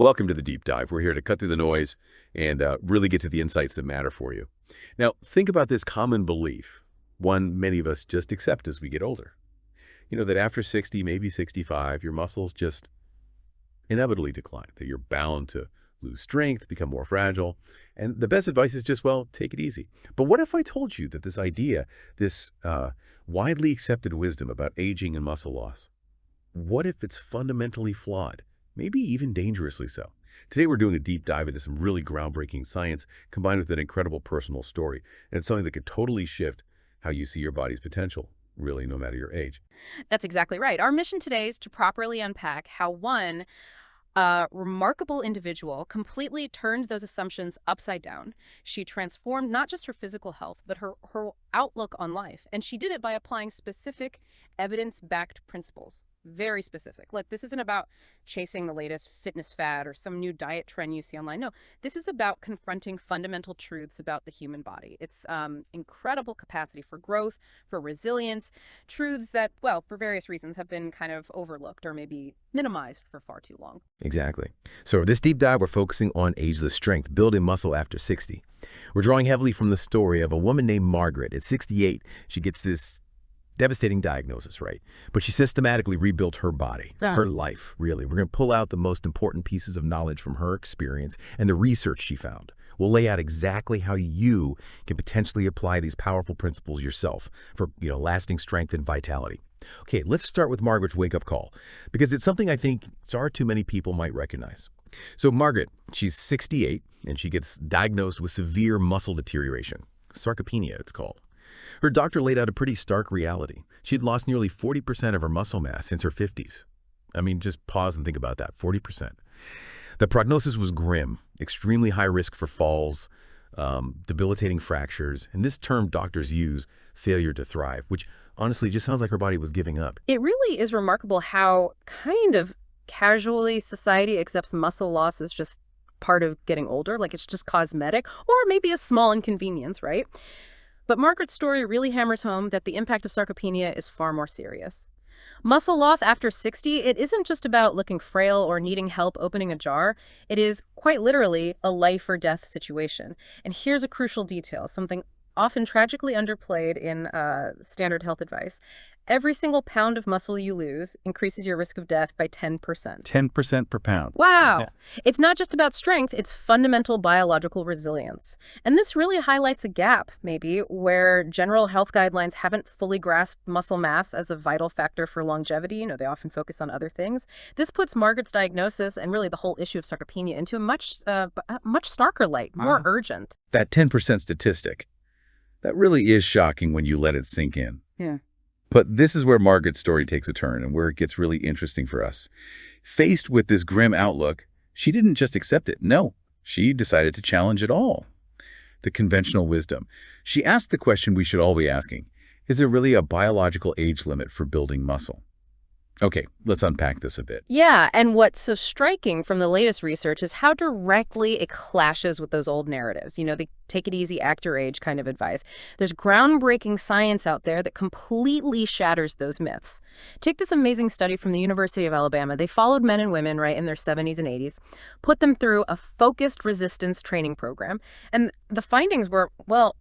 Welcome to the deep dive. We're here to cut through the noise and really get to the insights that matter for you. Now, think about this common belief, one many of us just accept as we get older. You know, that after 60, maybe 65, your muscles just inevitably decline, that you're bound to lose strength, become more fragile. And the best advice is just, well, take it easy. But what if I told you that this idea, this widely accepted wisdom about aging and muscle loss, what if it's fundamentally flawed? Maybe even dangerously so. Today, we're doing a deep dive into some really groundbreaking science combined with an incredible personal story. And it's something that could totally shift how you see your body's potential, really, no matter your age. That's exactly right. Our mission today is to properly unpack how one remarkable individual completely turned those assumptions upside down. She transformed not just her physical health, but her outlook on life. And she did it by applying specific evidence-backed principles. Very specific. Like, this isn't about chasing the latest fitness fad or some new diet trend you see online. No, this is about confronting fundamental truths about the human body. It's incredible capacity for growth, for resilience, truths that, well, for various reasons have been kind of overlooked or maybe minimized for far too long. Exactly. So for this deep dive, we're focusing on ageless strength, building muscle after 60. We're drawing heavily from the story of a woman named Margaret. At 68, she gets this devastating diagnosis, right? But she systematically rebuilt her body, her life, really. We're going to pull out the most important pieces of knowledge from her experience and the research she found. We'll lay out exactly how you can potentially apply these powerful principles yourself for, lasting strength and vitality. Okay, let's start with Margaret's wake-up call, because it's something I think far too many people might recognize. So Margaret, she's 68, and she gets diagnosed with severe muscle deterioration. Sarcopenia, it's called. Her doctor laid out a pretty stark reality. She had lost nearly 40% of her muscle mass since her 50s. I mean, just pause and think about that, 40%. The prognosis was grim, extremely high risk for falls, debilitating fractures, and this term doctors use, failure to thrive, which honestly just sounds like her body was giving up. It really is remarkable how kind of casually society accepts muscle loss as just part of getting older, like it's just cosmetic, or maybe a small inconvenience, right? But Margaret's story really hammers home that the impact of sarcopenia is far more serious. Muscle loss after 60, it isn't just about looking frail or needing help opening a jar. It is quite literally a life or death situation. And here's a crucial detail, something often tragically underplayed in standard health advice. Every single pound of muscle you lose increases your risk of death by 10%. 10% per pound. Wow. Yeah. It's not just about strength, it's fundamental biological resilience. And this really highlights a gap, maybe, where general health guidelines haven't fully grasped muscle mass as a vital factor for longevity. They often focus on other things. This puts Margaret's diagnosis and really the whole issue of sarcopenia into a much starker light, more urgent. That 10% statistic, that really is shocking when you let it sink in. Yeah. But this is where Margaret's story takes a turn and where it gets really interesting for us. Faced with this grim outlook, she didn't just accept it. No, she decided to challenge it all. The conventional wisdom. She asked the question we should all be asking. Is there really a biological age limit for building muscle? Okay, let's unpack this a bit. Yeah, and what's so striking from the latest research is how directly it clashes with those old narratives. The take it easy, act your age kind of advice. There's groundbreaking science out there that completely shatters those myths. Take this amazing study from the University of Alabama. They followed men and women, right, in their 70s and 80s, put them through a focused resistance training program, and the findings were, well,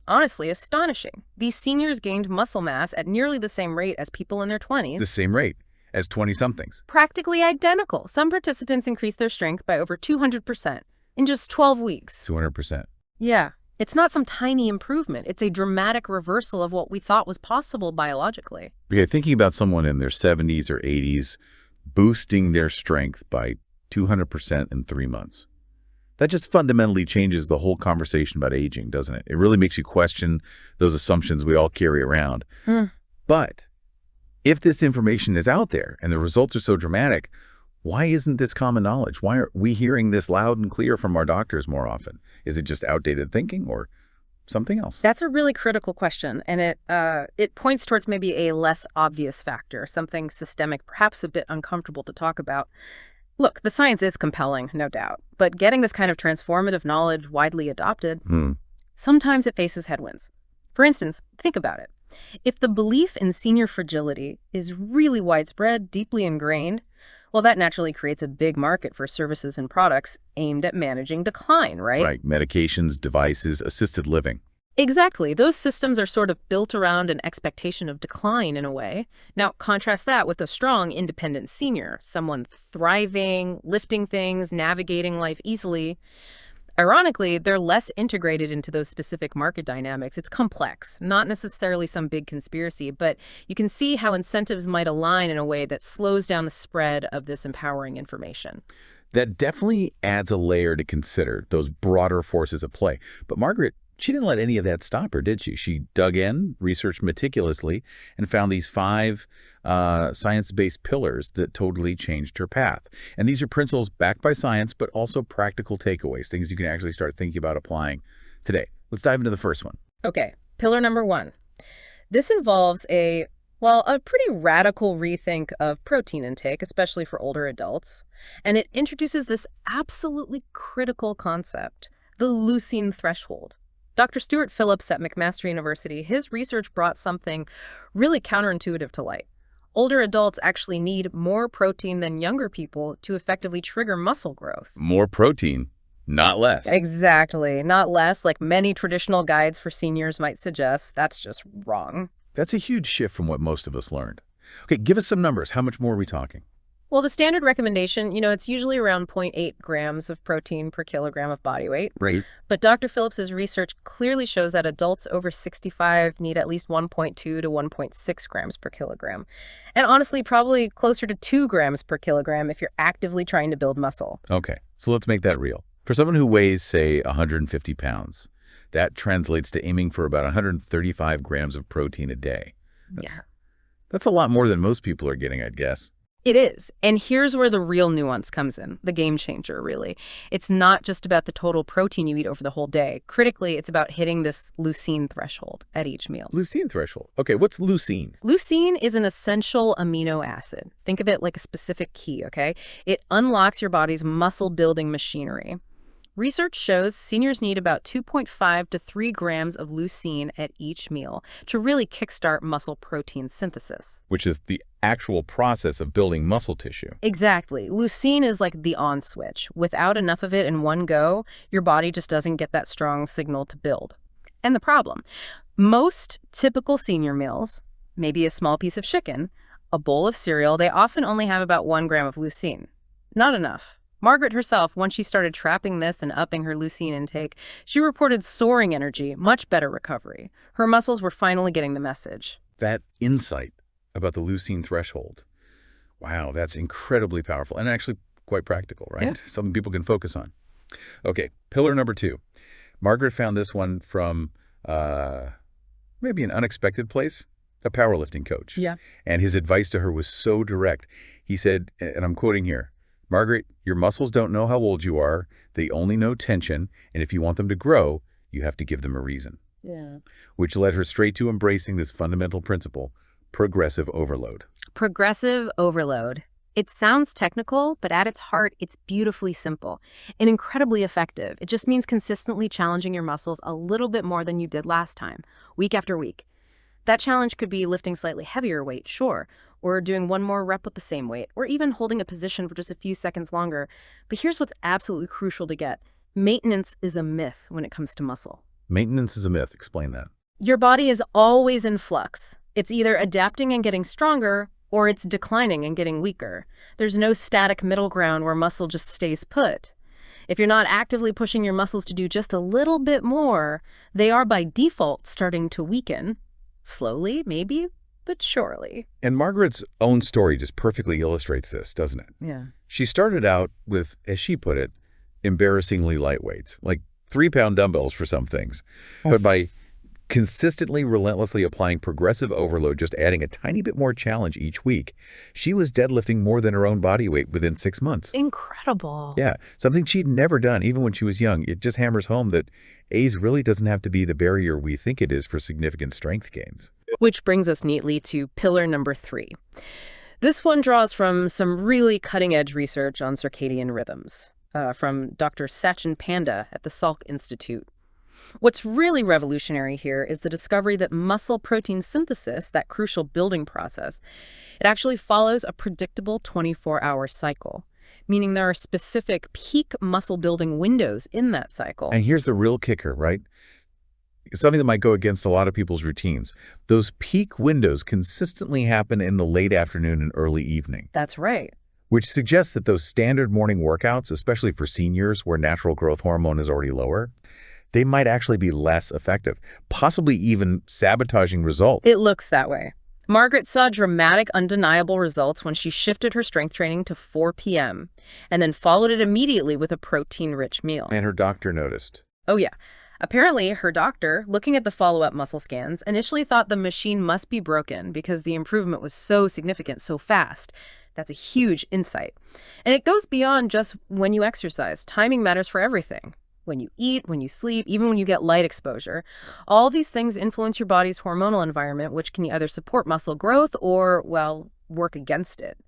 honestly astonishing. These seniors gained muscle mass at nearly the same rate as people in their 20s. The same rate as 20-somethings. Practically identical. Some participants increased their strength by over 200% in just 12 weeks. 200%. Yeah. It's not some tiny improvement. It's a dramatic reversal of what we thought was possible biologically. Okay, thinking about someone in their 70s or 80s boosting their strength by 200% in 3 months. That just fundamentally changes the whole conversation about aging, doesn't it? It really makes you question those assumptions we all carry around. But if this information is out there and the results are so dramatic, why isn't this common knowledge? Why aren't we hearing this loud and clear from our doctors more often? Is it just outdated thinking or something else? That's a really critical question, and it points towards maybe a less obvious factor, something systemic, perhaps a bit uncomfortable to talk about. Look, the science is compelling, no doubt, but getting this kind of transformative knowledge widely adopted, sometimes it faces headwinds. For instance, think about it. If the belief in senior fragility is really widespread, deeply ingrained, Well, that naturally creates a big market for services and products aimed at managing decline, right? Right, medications, devices, assisted living. Exactly. Those systems are sort of built around an expectation of decline in a way. Now, contrast that with a strong, independent senior, someone thriving, lifting things, navigating life easily. Ironically, they're less integrated into those specific market dynamics. It's complex, not necessarily some big conspiracy, but you can see how incentives might align in a way that slows down the spread of this empowering information. That definitely adds a layer to consider, those broader forces at play. But Margaret, she didn't let any of that stop her, did she? She dug in, researched meticulously, and found these 5 science-based pillars that totally changed her path. And these are principles backed by science, but also practical takeaways, things you can actually start thinking about applying today. Let's dive into the first one. Okay, pillar number 1. This involves a pretty radical rethink of protein intake, especially for older adults. And it introduces this absolutely critical concept, the leucine threshold. Dr. Stuart Phillips at McMaster University, his research brought something really counterintuitive to light. Older adults actually need more protein than younger people to effectively trigger muscle growth. More protein, not less. Exactly. Not less, like many traditional guides for seniors might suggest. That's just wrong. That's a huge shift from what most of us learned. Okay, give us some numbers. How much more are we talking? Well, the standard recommendation, it's usually around 0.8 grams of protein per kilogram of body weight. Right. But Dr. Phillips's research clearly shows that adults over 65 need at least 1.2 to 1.6 grams per kilogram. And honestly, probably closer to 2 grams per kilogram if you're actively trying to build muscle. Okay, so let's make that real. For someone who weighs, say, 150 pounds, that translates to aiming for about 135 grams of protein a day. That's a lot more than most people are getting, I'd guess. It is. And here's where the real nuance comes in, the game changer, really. It's not just about the total protein you eat over the whole day. Critically, it's about hitting this leucine threshold at each meal. Leucine threshold. Okay, what's leucine? Leucine is an essential amino acid. Think of it like a specific key, okay? It unlocks your body's muscle-building machinery. Research shows seniors need about 2.5 to 3 grams of leucine at each meal to really kickstart muscle protein synthesis. Which is the actual process of building muscle tissue. Exactly. Leucine is like the on switch. Without enough of it in one go, your body just doesn't get that strong signal to build. And the problem, most typical senior meals, maybe a small piece of chicken, a bowl of cereal, they often only have about 1 gram of leucine. Not enough. Margaret herself, once she started trapping this and upping her leucine intake, she reported soaring energy, much better recovery. Her muscles were finally getting the message. That insight about the leucine threshold, wow, that's incredibly powerful and actually quite practical, right? Yeah. Something people can focus on. Okay, pillar number 2. Margaret found this one from maybe an unexpected place, a powerlifting coach. Yeah. And his advice to her was so direct. He said, and I'm quoting here, "Margaret, your muscles don't know how old you are. They only know tension. And if you want them to grow, you have to give them a reason." Yeah. Which led her straight to embracing this fundamental principle, progressive overload. Progressive overload. It sounds technical, but at its heart, it's beautifully simple and incredibly effective. It just means consistently challenging your muscles a little bit more than you did last time, week after week. That challenge could be lifting slightly heavier weight, sure, or doing one more rep with the same weight, or even holding a position for just a few seconds longer. But here's what's absolutely crucial to get. Maintenance is a myth when it comes to muscle. Maintenance is a myth. Explain that. Your body is always in flux. It's either adapting and getting stronger, or it's declining and getting weaker. There's no static middle ground where muscle just stays put. If you're not actively pushing your muscles to do just a little bit more, they are by default starting to weaken. Slowly, maybe, but surely. And Margaret's own story just perfectly illustrates this, doesn't it? Yeah. She started out with, as she put it, embarrassingly light weights, like 3-pound dumbbells for some things. But by consistently, relentlessly applying progressive overload, just adding a tiny bit more challenge each week, she was deadlifting more than her own body weight within 6 months. Incredible. Yeah, something she'd never done, even when she was young. It just hammers home that age really doesn't have to be the barrier we think it is for significant strength gains. Which brings us neatly to pillar number 3. This one draws from some really cutting-edge research on circadian rhythms from Dr. Sachin Panda at the Salk Institute. What's really revolutionary here is the discovery that muscle protein synthesis, that crucial building process, it actually follows a predictable 24-hour cycle, meaning there are specific peak muscle building windows in that cycle. And here's the real kicker, right? Something that might go against a lot of people's routines. Those peak windows consistently happen in the late afternoon and early evening, That's right. which suggests that those standard morning workouts, especially for seniors where natural growth hormone is already lower, they might actually be less effective, possibly even sabotaging results. It looks that way. Margaret saw dramatic, undeniable results when she shifted her strength training to 4 p.m. and then followed it immediately with a protein-rich meal. And her doctor noticed. Oh, yeah. Apparently, her doctor, looking at the follow-up muscle scans, initially thought the machine must be broken because the improvement was so significant, so fast. That's a huge insight. And it goes beyond just when you exercise. Timing matters for everything. When you eat, when you sleep, even when you get light exposure. All these things influence your body's hormonal environment, which can either support muscle growth or, well, work against it.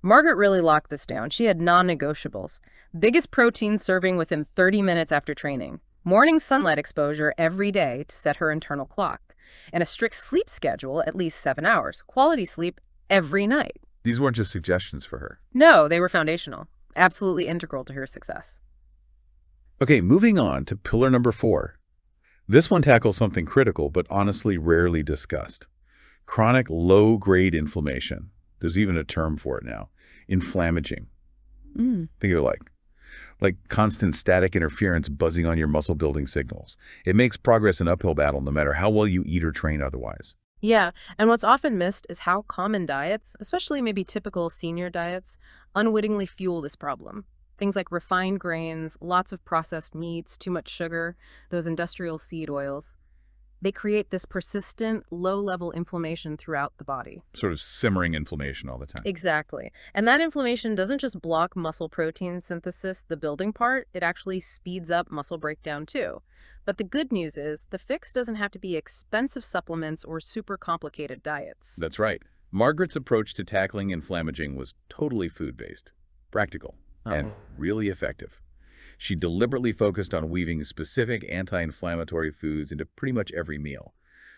Margaret really locked this down. She had non-negotiables. Biggest protein serving within 30 minutes after training. Morning sunlight exposure every day to set her internal clock. And a strict sleep schedule, at least 7 hours. Quality sleep every night. These weren't just suggestions for her. No, they were foundational. Absolutely integral to her success. Okay, moving on to pillar number 4. This one tackles something critical, but honestly rarely discussed. Chronic low-grade inflammation. There's even a term for it now. Inflammaging. Think of it like constant static interference buzzing on your muscle-building signals. It makes progress an uphill battle no matter how well you eat or train otherwise. Yeah, and what's often missed is how common diets, especially maybe typical senior diets, unwittingly fuel this problem. Things like refined grains, lots of processed meats, too much sugar, those industrial seed oils. They create this persistent, low-level inflammation throughout the body. Sort of simmering inflammation all the time. Exactly. And that inflammation doesn't just block muscle protein synthesis, the building part, it actually speeds up muscle breakdown too. But the good news is the fix doesn't have to be expensive supplements or super complicated diets. That's right. Margaret's approach to tackling inflammaging was totally food-based, practical, and really effective. She deliberately focused on weaving specific anti-inflammatory foods into pretty much every meal.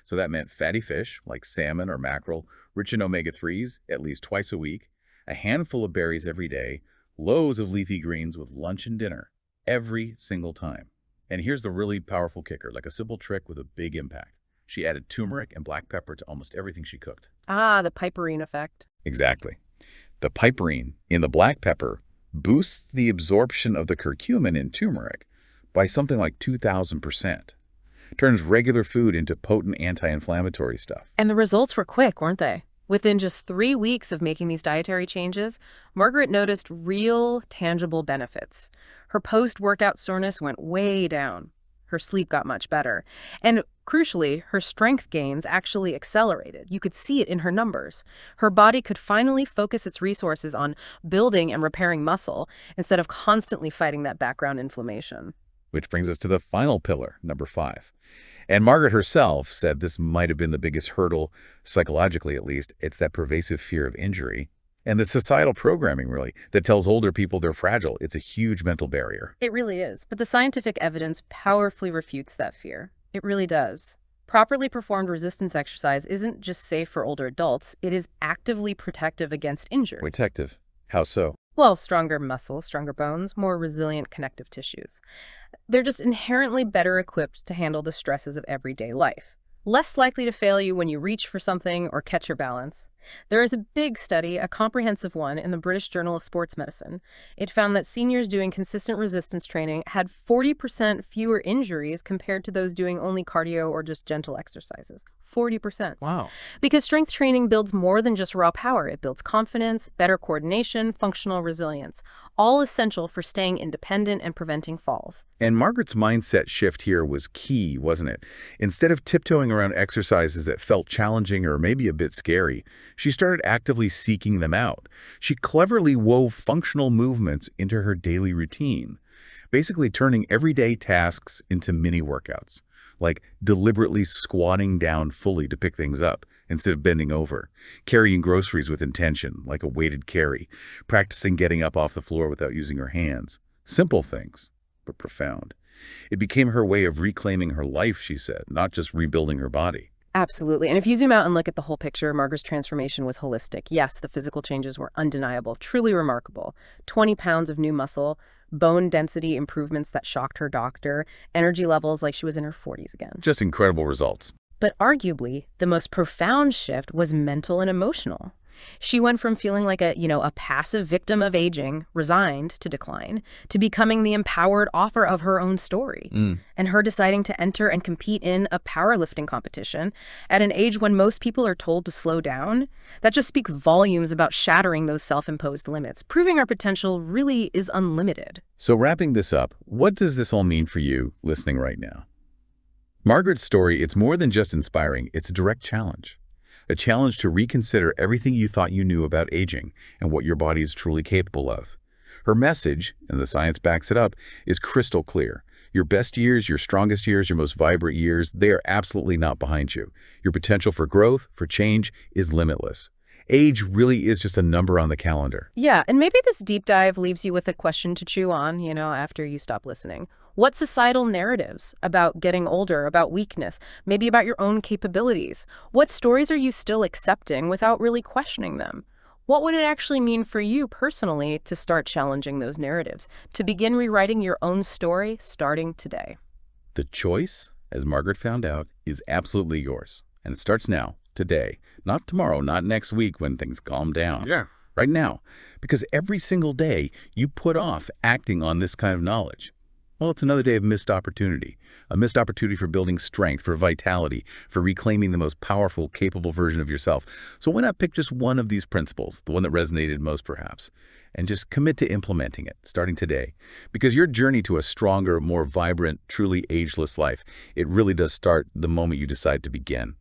So that meant fatty fish, like salmon or mackerel, rich in omega-3s at least twice a week, a handful of berries every day, loads of leafy greens with lunch and dinner, every single time. And here's the really powerful kicker, like a simple trick with a big impact. She added turmeric and black pepper to almost everything she cooked. Ah, the piperine effect. Exactly. The piperine in the black pepper boosts the absorption of the curcumin in turmeric by something like 2,000%. Turns regular food into potent anti-inflammatory stuff. And the results were quick, weren't they? Within just 3 weeks of making these dietary changes, Margaret noticed real, tangible benefits. Her post-workout soreness went way down. Her sleep got much better. And crucially, her strength gains actually accelerated. You could see it in her numbers. Her body could finally focus its resources on building and repairing muscle instead of constantly fighting that background inflammation. Which brings us to the final pillar, number 5. And Margaret herself said this might have been the biggest hurdle, psychologically at least. It's that pervasive fear of injury. And the societal programming, really, that tells older people they're fragile. It's a huge mental barrier. It really is. But the scientific evidence powerfully refutes that fear. It really does. Properly performed resistance exercise isn't just safe for older adults. It is actively protective against injury. Protective. How so? Well, stronger muscle, stronger bones, more resilient connective tissues. They're just inherently better equipped to handle the stresses of everyday life. Less likely to fail you when you reach for something or catch your balance. There is a big study, a comprehensive one, in the British Journal of Sports Medicine. It found that seniors doing consistent resistance training had 40% fewer injuries compared to those doing only cardio or just gentle exercises. 40%. Wow. Because strength training builds more than just raw power. It builds confidence, better coordination, functional resilience, all essential for staying independent and preventing falls. And Margaret's mindset shift here was key, wasn't it? Instead of tiptoeing around exercises that felt challenging or maybe a bit scary, she started actively seeking them out. She cleverly wove functional movements into her daily routine, basically turning everyday tasks into mini workouts, like deliberately squatting down fully to pick things up instead of bending over, carrying groceries with intention, like a weighted carry, practicing getting up off the floor without using her hands. Simple things, but profound. It became her way of reclaiming her life, she said, not just rebuilding her body. Absolutely. And if you zoom out and look at the whole picture, Margaret's transformation was holistic. Yes, the physical changes were undeniable, truly remarkable. 20 pounds of new muscle, bone density improvements that shocked her doctor, energy levels like she was in her 40s again. Just incredible results. But arguably, the most profound shift was mental and emotional. She went from feeling like a passive victim of aging, resigned to decline, to becoming the empowered author of her own story. And her deciding to enter and compete in a powerlifting competition at an age when most people are told to slow down, that just speaks volumes about shattering those self-imposed limits, proving our potential really is unlimited. So wrapping this up, what does this all mean for you listening right now? Margaret's story, it's more than just inspiring, it's a direct challenge. A challenge to reconsider everything you thought you knew about aging and what your body is truly capable of. Her message, and the science backs it up, is crystal clear. Your best years, your strongest years, your most vibrant years, they are absolutely not behind you. Your potential for growth, for change, is limitless. Age really is just a number on the calendar. Yeah, and maybe this deep dive leaves you with a question to chew on, after you stop listening. What societal narratives about getting older, about weakness, maybe about your own capabilities? What stories are you still accepting without really questioning them? What would it actually mean for you personally to start challenging those narratives, to begin rewriting your own story starting today? The choice, as Margaret found out, is absolutely yours. And it starts now, today, not tomorrow, not next week when things calm down. Yeah. Right now. Because every single day you put off acting on this kind of knowledge, well, it's another day of missed opportunity. A missed opportunity for building strength, for vitality, for reclaiming the most powerful, capable version of yourself. So why not pick just one of these principles, the one that resonated most perhaps, and just commit to implementing it, starting today. Because your journey to a stronger, more vibrant, truly ageless life, it really does start the moment you decide to begin.